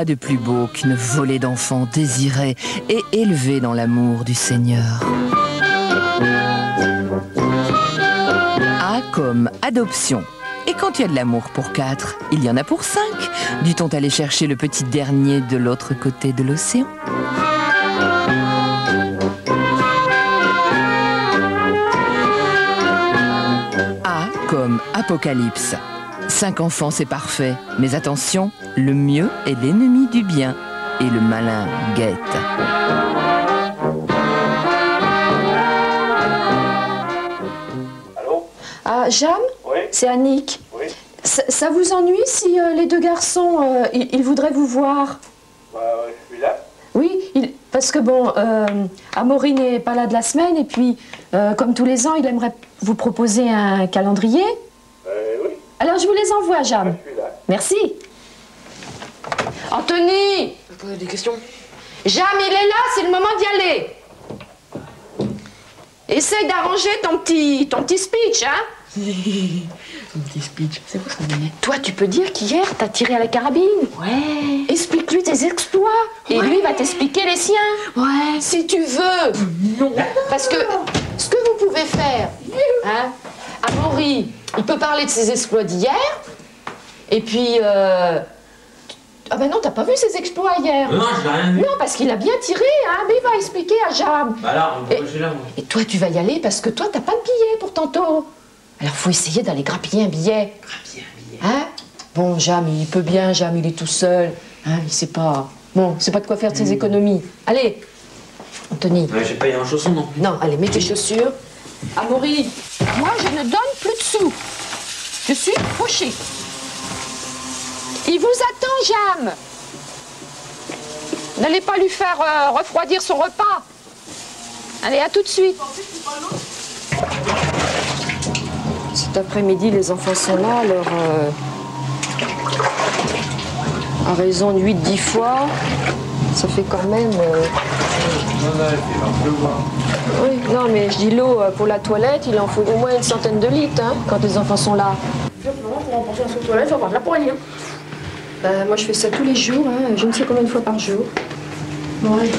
quoi de plus beau qu'une volée d'enfants désirés et élevés dans l'amour du Seigneur? A comme adoption. Et quand il y a de l'amour pour 4, il y en a pour 5. Dut-on aller chercher le petit dernier de l'autre côté de l'océan? A comme apocalypse. 5 enfants, c'est parfait. Mais attention, le mieux est l'ennemi du bien. Et le malin guette. Allô? Ah, Jeanne? Oui. C'est Annick. Oui. Ça vous ennuie si les deux garçons, ils voudraient vous voir? Bah, je suis là. Oui, parce que bon, Amaury n'est pas là de la semaine et puis, comme tous les ans, il aimerait vous proposer un calendrier. Oui. Alors je vous les envoie, Jeanne. Je suis là. Merci. Anthony! Posez des questions. Jeanne, il est là, c'est le moment d'y aller. Essaye d'arranger ton petit speech, hein? Un petit speech. C'est quoi ça, Néné? Toi, tu peux dire qu'hier, t'as tiré à la carabine. Ouais. Explique-lui tes exploits. Et lui va t'expliquer les siens. Ouais. Si tu veux. Non. Parce que ce que vous pouvez faire, hein, Amaury, il peut parler de ses exploits d'hier. Et puis, ah ben non, t'as pas vu ses exploits hier. Non, j'ai rien vu. Non, parce qu'il a bien tiré, hein, mais il va expliquer à Jeanne. Bah alors, j'ai là, moi. Et toi, tu vas y aller parce que toi, t'as pas de billet pour tantôt. Alors, faut essayer d'aller grappiller un billet. Grappiller un billet. Hein? Bon, Jam, il peut bien, Jam, il est tout seul. Hein, il sait pas. Bon, il sait pas de quoi faire de ses économies. Allez, Anthony. Ouais, j'ai pas eu un chausson non plus. Non, allez, mets tes chaussures. Amaury, moi, je ne donne plus de sous. Je suis fauchée. Il vous attend, Jam. N'allez pas lui faire refroidir son repas. Allez, à tout de suite. Cet après-midi, les enfants sont là, alors à raison de 8-10 fois, ça fait quand même... Oui, non, mais je dis l'eau pour la toilette, il en faut au moins une centaine de litres, hein, quand les enfants sont là. Pour remporter la toilette, il faut avoir de la poignée. Moi, je fais ça tous les jours, hein, je ne sais combien de fois par jour. Ouais.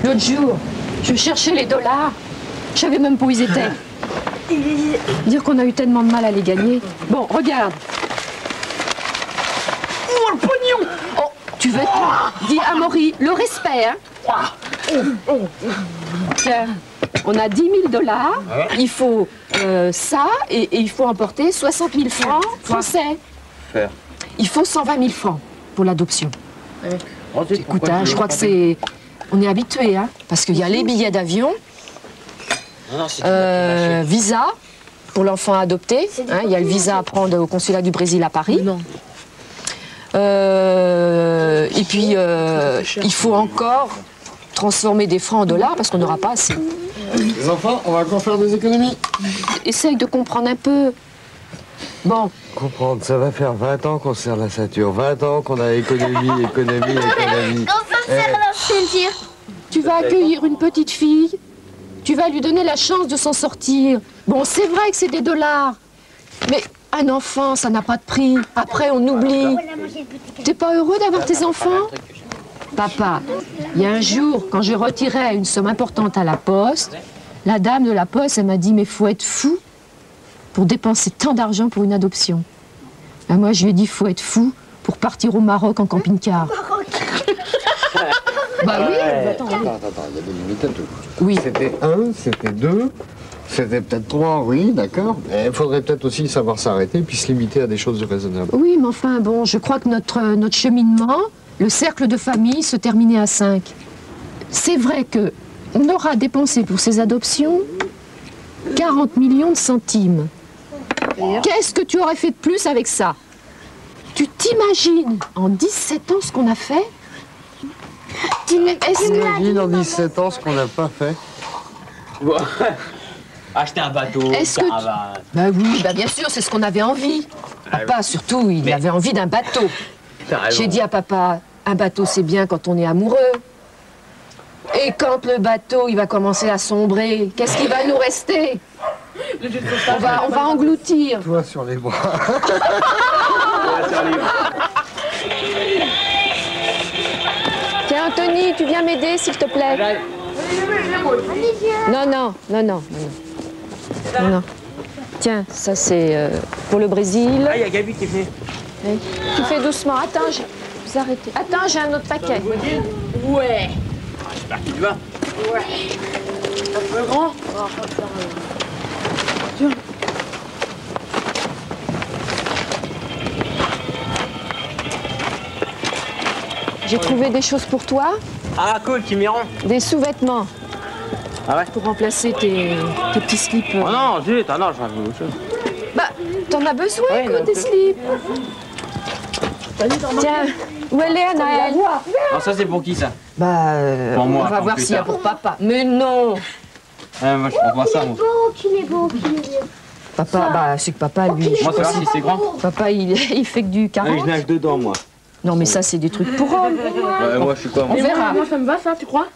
L'autre jour, je cherchais les dollars. Je savais même pas où ils étaient. Dire qu'on a eu tellement de mal à les gagner. Bon, regarde. Oh, le pognon! Oh, tu veux... Dis Amaury, le respect, hein? Tiens, on a 10 000 dollars. Il faut ça et il faut emporter 60 000 francs français. Faire. Il faut 120 000 francs pour l'adoption. Écoute, hein, je crois que c'est... On est habitué, hein, parce qu'il y a les billets d'avion, visa pour l'enfant adopté. Hein, il y a le visa à prendre au consulat du Brésil à Paris. Non. Et puis, il faut encore transformer des francs en dollars parce qu'on n'aura pas assez. Les enfants, on va encore faire des économies. Essaye de comprendre un peu. Bon. Comprendre, ça va faire 20 ans qu'on sert la ceinture, 20 ans qu'on a économie. Tu vas accueillir une petite fille, tu vas lui donner la chance de s'en sortir. Bon, c'est vrai que c'est des dollars, mais un enfant, ça n'a pas de prix. Après, on oublie. T'es pas heureux d'avoir tes enfants? Papa, il y a un jour, quand je retirais une somme importante à la poste, la dame de la poste, elle m'a dit, mais faut être fou pour dépenser tant d'argent pour une adoption. Ben moi, je lui ai dit, faut être fou pour partir au Maroc en camping-car. Bah oui, attends, Attends, il y a des limites à tout. Oui. C'était 1, c'était 2, c'était peut-être 3, oui, d'accord. Mais il faudrait peut-être aussi savoir s'arrêter puis se limiter à des choses raisonnables. Oui, mais enfin, bon, je crois que notre cheminement, le cercle de famille, se terminait à 5. C'est vrai qu'on aura dépensé pour ces adoptions 40 millions de centimes. Qu'est-ce que tu aurais fait de plus avec ça? Tu t'imagines en 17 ans ce qu'on a fait? T'imagines en 17 ans ce qu'on n'a pas fait? Acheter un bateau, Est-ce que caravane. Bah oui, bah bien sûr, c'est ce qu'on avait envie. Papa, surtout, il avait envie d'un bateau. T'as raison. J'ai dit à papa, un bateau c'est bien quand on est amoureux, Et quand le bateau il va commencer à sombrer, qu'est-ce qui va nous rester? On va engloutir. Toi sur les bras. Tiens, Anthony, tu viens m'aider, s'il te plaît. Non, non, non, non, non, non. Non, non. Tiens, ça c'est pour le Brésil. Ah, il y a Gabi qui fait. Oui. Tu fais doucement. Attends, vous arrêtez. Attends, j'ai un autre paquet. Ouais. J'espère qu'il va. Ouais. Un peu grand. J'ai trouvé des choses pour toi, Ah, cool, tu m'y rends. des sous-vêtements Ah ouais? pour remplacer tes petits slips. Oh non, zut, ah non, je rajoute autre chose. Bah, t'en as besoin, Ouais, quoi, non, tes slips. Tiens, où elle est, Anaëlle? Non, ça c'est pour qui ça? Bah, Pour moi, on va comme voir plus s'il y a tard. pour papa. Mais non. Moi je prends pas ça, moi. Qu'il est beau. Papa, bah, c'est que papa, lui, Moi ça va si c'est grand. papa, il fait que du 40. Je nage dedans, moi. Non, mais ça, c'est des trucs pour hommes. Moi je suis quoi, moi? On verra. Moi, ça me va, ça, tu crois?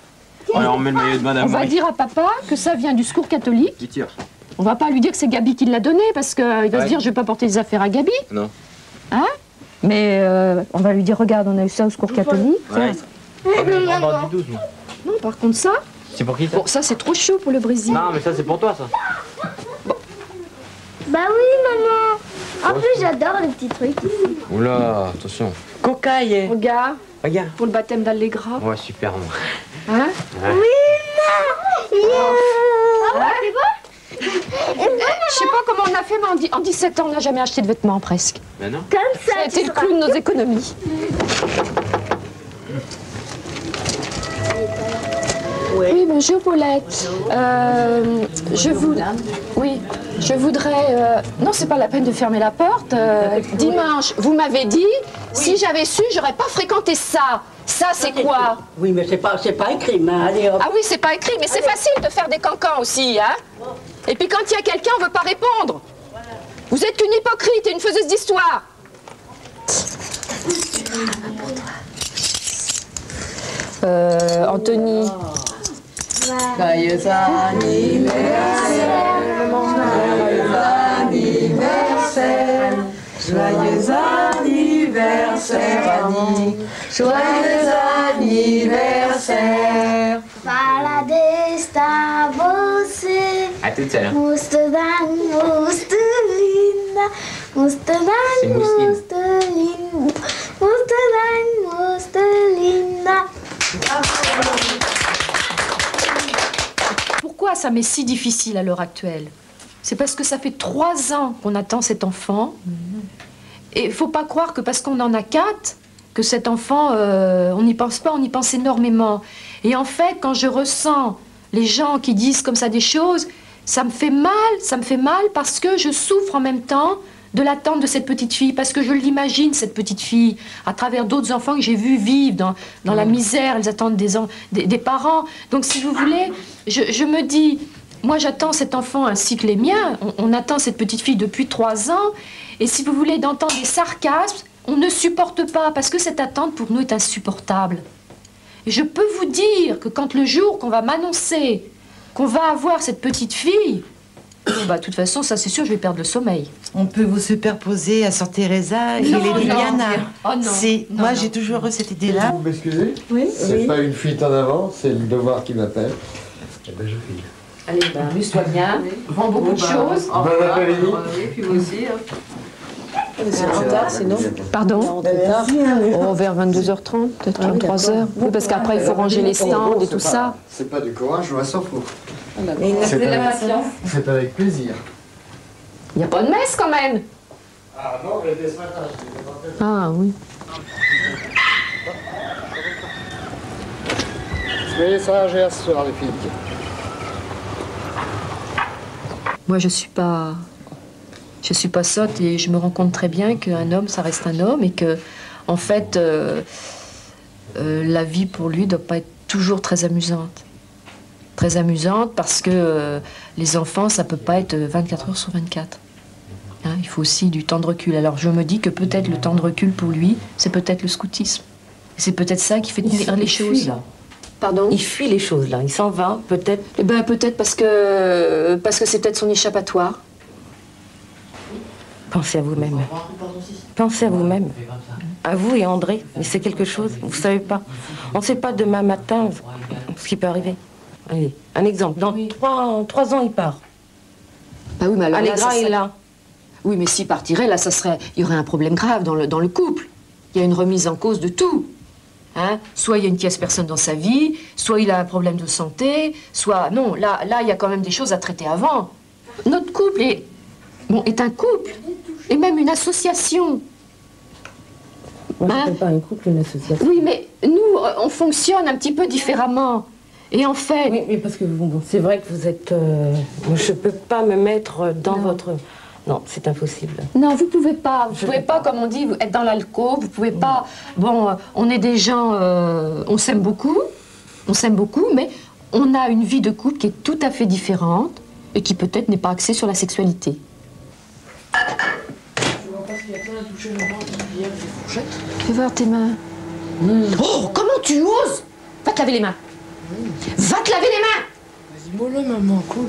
Alors on met le maillot de On madame va Marie. dire à papa que ça vient du secours catholique. Qui tire? On va pas lui dire que c'est Gabi qui l'a donné parce qu'il va Ouais. se dire je vais pas porter des affaires à Gabi. Non. Hein? Mais on va lui dire regarde, on a eu ça au secours catholique. Ouais. Tiens. Dans du 12, moi. Non, par contre ça, C'est pour qui ça? bon, ça c'est trop chaud pour le Brésil. Non, mais ça c'est pour toi, ça. Bah oui, maman. En plus, j'adore les petits trucs. Oula, attention. Cocaille. Regarde, Regarde. pour le baptême d'Allegra. Ouais, super, moi. Hein? Je sais pas comment on a fait, mais en 17 ans, on n'a jamais acheté de vêtements presque. Ben non. Comme ça, Ça a été le clou de nos économies. Oui, bonjour Paulette. Je voudrais. Non, c'est pas la peine de fermer la porte. Dimanche, vous m'avez dit, si j'avais su, j'aurais pas fréquenté ça. Ça, c'est quoi? Oui, mais c'est pas écrit, mais allez hop. Ah oui, c'est pas écrit, mais c'est facile de faire des cancans aussi, hein? Et puis quand il y a quelqu'un, on veut pas répondre. Vous êtes qu'une hypocrite et une faiseuse d'histoire. Anthony. Joyeux anniversaire, joyeux anniversaire, joyeux anniversaire, Annie, joyeux anniversaire. Fala desta você, À toute seule. Mustang, Mustelina, Mustang, C'est Mousseline. Mustelina, Mustang, Mustelina. Pourquoi ça m'est si difficile à l'heure actuelle? C'est parce que ça fait 3 ans qu'on attend cet enfant. Et il ne faut pas croire que parce qu'on en a 4, que cet enfant, on n'y pense pas, on y pense énormément. Et en fait, quand je ressens les gens qui disent comme ça des choses, ça me fait mal parce que je souffre en même temps de l'attente de cette petite fille, parce que je l'imagine, cette petite fille, à travers d'autres enfants que j'ai vus vivre dans la misère, elles attendent des parents. Donc si vous voulez, je me dis, moi j'attends cet enfant ainsi que les miens, on attend cette petite fille depuis 3 ans, et si vous voulez d'entendre des sarcasmes, on ne supporte pas, parce que cette attente pour nous est insupportable. Et je peux vous dire que quand le jour qu'on va m'annoncer qu'on va avoir cette petite fille, bon, bah, de toute façon, ça c'est sûr, je vais perdre le sommeil. On peut vous superposer à Sœur Teresa et Lady Diana. Oh non. Non, Moi, non. j'ai toujours eu cette idée-là. Vous m'excusez? Oui. C'est pas une fuite en avant, c'est le devoir qui m'appelle. Eh ben, je file. Allez, ben, amuse-toi bien, vends beaucoup de choses. Bon après-midi. puis vous aussi. Pardon? Oh, vers 22h30, peut-être 23h. Oui, parce qu'après, il faut ranger les stands et tout ça. C'est pas du courage, moi s'en fout. Mais il a C'est fait de la un- patience. C'est avec plaisir. Il n'y a pas de messe quand même. Ah non, mais dès ce matin, je l'ai demandé. Ah oui. Soyez sages et à ce soir, les filles. Moi, je suis pas sotte et je me rends compte très bien qu'un homme, ça reste un homme et que, en fait, la vie pour lui doit pas être toujours très amusante. Très amusante parce que les enfants, ça peut pas être 24 heures sur 24. Hein, il faut aussi du temps de recul. Alors je me dis que peut-être le temps de recul pour lui, c'est peut-être le scoutisme. Et c'est peut-être ça qui fait tenir les choses. Pardon? Il fuit les choses, là. Il s'en va, peut-être. Eh ben, peut-être parce que c'est peut-être son échappatoire. Pensez à vous-même. Pensez à vous-même. À vous et André. Mais c'est quelque chose, vous savez pas. On ne sait pas demain matin ce qui peut arriver. Allez, un exemple. Dans 3 ans, il part. Bah oui, mais alors là, Allegra est là. Oui, mais s'il partirait, là, il y aurait un problème grave dans le couple. Il y a une remise en cause de tout. Hein? Soit il y a une tierce personne dans sa vie, soit il a un problème de santé, soit... Non, là, il y a quand même des choses à traiter avant. Notre couple est un couple, et même une association. Moi, je ne pas un couple, une association. Oui, mais nous, on fonctionne un petit peu différemment. Et en fait... Oui, mais parce que c'est vrai que vous êtes... Moi, je ne peux pas me mettre dans votre... Non, c'est impossible. Non, vous pouvez pas. Vous pouvez pas, comme on dit, être dans l'alcool. Vous pouvez pas... Bon, on est des gens... on s'aime beaucoup. On s'aime beaucoup, mais on a une vie de couple qui est tout à fait différente et qui peut-être n'est pas axée sur la sexualité. Je vois pas s'il y a plein à toucher le bras hier avec des fourchettes. Fais voir tes mains. Oh, comment tu oses? Va te laver les mains. Va te laver les mains. Vas-y, mollo, maman. Cool.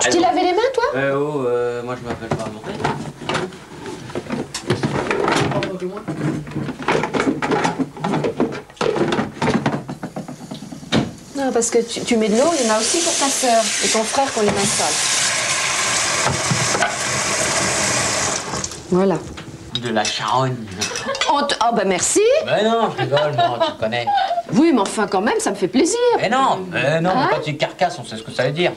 Tu t'es lavé les mains, toi? Moi je m'appelle pas André. Non, parce que tu mets de l'eau, il y en a aussi pour ta sœur et ton frère qui ont les mains sales. Voilà. De la charogne. Ah ben merci. Ben non, je rigole, moi, tu connais. Oui, mais enfin quand même, ça me fait plaisir. Non, Hein? quand tu carcasses, on sait ce que ça veut dire.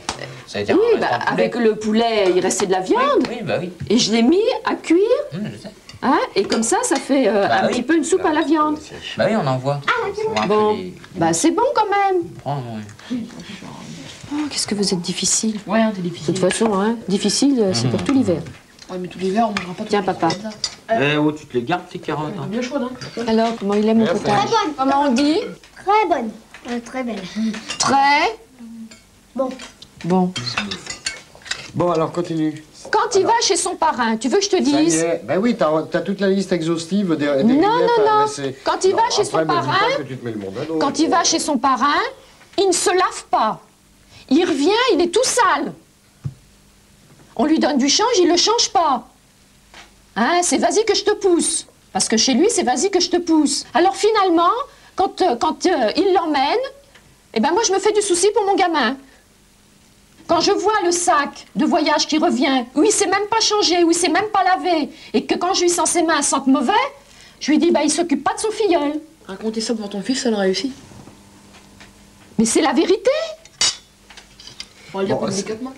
Ça veut dire Oui, un bah, restaurant de poulet. avec le poulet, il restait de la viande. Oui, bah oui. Et je l'ai mis à cuire. Je sais. Hein, et comme ça fait un petit peu une soupe à la viande. Bah oui, on en voit. Bon, bah c'est bon quand même. Prends, Oh, qu'est-ce que vous êtes difficile. Ouais, t'es De difficile. toute façon, hein, difficile, c'est pour tout l'hiver. Ouais, mais tout l'hiver, on mangera pas. Tiens, papa. tu te les gardes, tes carottes. Bien chaud, hein. Alors, comment il aime mon potage? Très bonne. Comment on dit? Très bonne. Très belle. Très Bon. bon. Bon, alors continue. Quand il va chez son parrain, tu veux que je te Ça y dise? est. Ben oui, t'as toute la liste exhaustive des Non, griefs non, à non. adresser. Quand il va chez après, son me dis pas parrain, que tu te mets le monde à dos. quand il va chez son parrain, il ne se lave pas. Il revient, il est tout sale. On lui donne du change, il le change pas. Hein, c'est vas-y que je te pousse. Parce que chez lui, c'est vas-y que je te pousse. Alors finalement, quand il l'emmène, eh ben moi je me fais du souci pour mon gamin. Quand je vois le sac de voyage qui revient, où il s'est même pas changé, où il s'est même pas lavé, et que quand je lui sens ses mains sentent mauvais, je lui dis bah il s'occupe pas de son filleul. Raconter ça devant ton fils, ça le réussit. Mais c'est la vérité. On va le dire Bon, délicatement.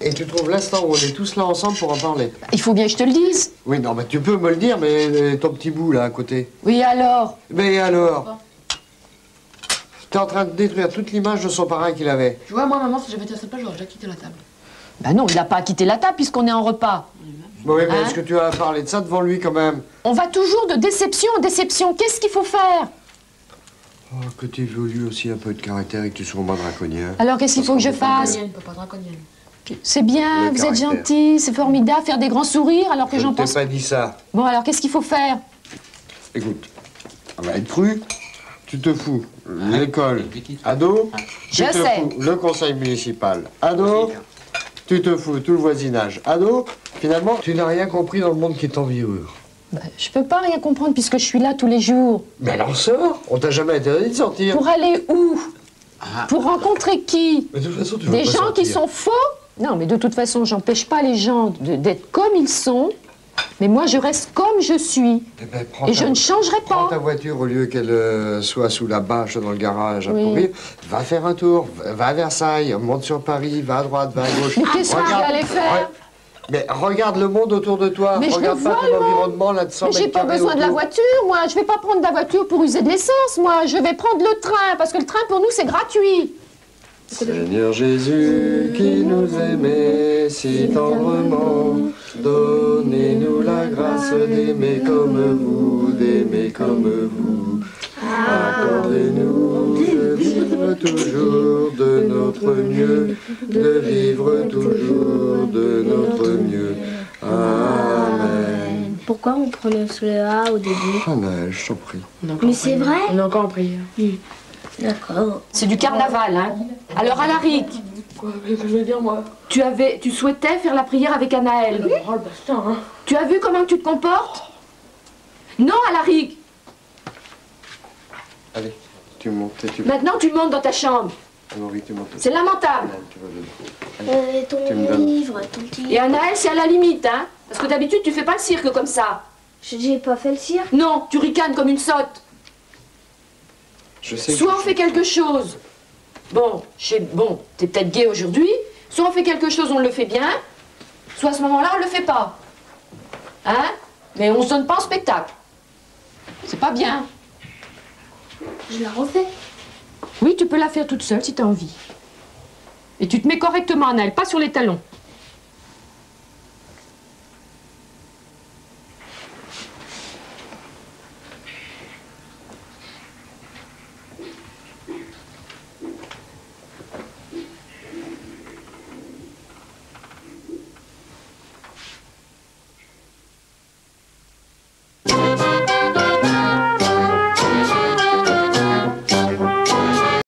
Et tu trouves l'instant où on est tous là ensemble pour en parler? Il faut bien que je te le dise. Oui, non, mais tu peux me le dire, mais ton petit bout là à côté. Oui alors. Mais alors? T'es en train de détruire toute l'image de son parrain qu'il avait. Tu vois, moi, maman, si j'avais été à cette place, j'aurais déjà quitté la table. Ben non, il n'a pas quitté la table puisqu'on est en repas. Oui, mais Hein? est-ce que tu as parlé de ça devant lui quand même? On va toujours de déception en déception. Qu'est-ce qu'il faut faire? Oh, que tu évolues aussi un peu de caractère et que tu sois moins draconien. Alors qu'est-ce qu'il faut que je fasse? Draconienne, papa, draconienne. C'est bien, Le vous êtes caractère. gentil, c'est formidable, faire des grands sourires alors que Je j'en ne t'ai pense. pas dit ça. Bon alors qu'est-ce qu'il faut faire? Écoute, on va être cru. Tu te fous. L'école. Ado. Je tu te sais. fous. Le conseil municipal. Ado. Tu te fous. Tout le voisinage. Ado. Finalement, tu n'as rien compris dans le monde qui t'envirure. Ben, je peux pas rien comprendre puisque je suis là tous les jours. Mais alors sors. On t'a jamais interdit de sortir. Pour aller où? Pour rencontrer qui? Mais de toute façon, tu veux Des pas gens sortir. qui sont faux? Non, mais de toute façon, j'empêche pas les gens d'être comme ils sont. Mais moi, je reste comme je suis. Eh ben, prends Et ta- je ne changerai Prends pas. ta voiture au lieu qu'elle soit sous la bâche dans le garage à Oui. pourrir. Va faire un tour. Va à Versailles. Monte sur Paris. Va à droite. Va à gauche. Mais qu'est-ce que je vais Regarde- aller faire? Mais regarde le monde autour de toi. Mais je regarde le pas vois, ton le monde. environnement là de 100 Mais j'ai mètres pas carrés besoin de la autour. voiture, moi. Je vais pas prendre la voiture pour user de l'essence, moi. Je vais prendre le train, parce que le train, pour nous, c'est gratuit. Seigneur Jésus qui nous aimait si tendrement, donnez-nous la grâce d'aimer comme vous, d'aimer comme vous. Accordez-nous de vivre toujours de notre mieux, de vivre toujours de notre mieux. Amen. Pourquoi on prononce le A au début? Ah Naël, je t'en prie. Mais c'est vrai? On est encore en prière. D'accord. C'est du carnaval, hein. Alors, Alaric, Quoi, qu'est-ce que je veux dire, moi? tu souhaitais faire la prière avec Anaël. Oh, le bastin, hein. Tu as vu comment tu te comportes? Non, Alaric. Allez, tu montes et tu... Maintenant, tu montes dans ta chambre. Amaury, tu montes. C'est lamentable. Naël, tu vas venir. Allez, tu me Ton donnes. livre, ton petit Et livre. Anaël, c'est à la limite, hein. Parce que d'habitude, tu fais pas le cirque comme ça. J'ai pas fait le cirque. Non, tu ricanes comme une sotte. Je sais que Soit je- on fait quelque chose. Bon, t'es peut-être gay aujourd'hui. Soit on fait quelque chose, on le fait bien. Soit à ce moment-là, on le fait pas. Hein? Mais on se donne pas en spectacle. C'est pas bien. Je la refais. Oui, tu peux la faire toute seule si t'as envie. Et tu te mets correctement, Anaël, pas sur les talons.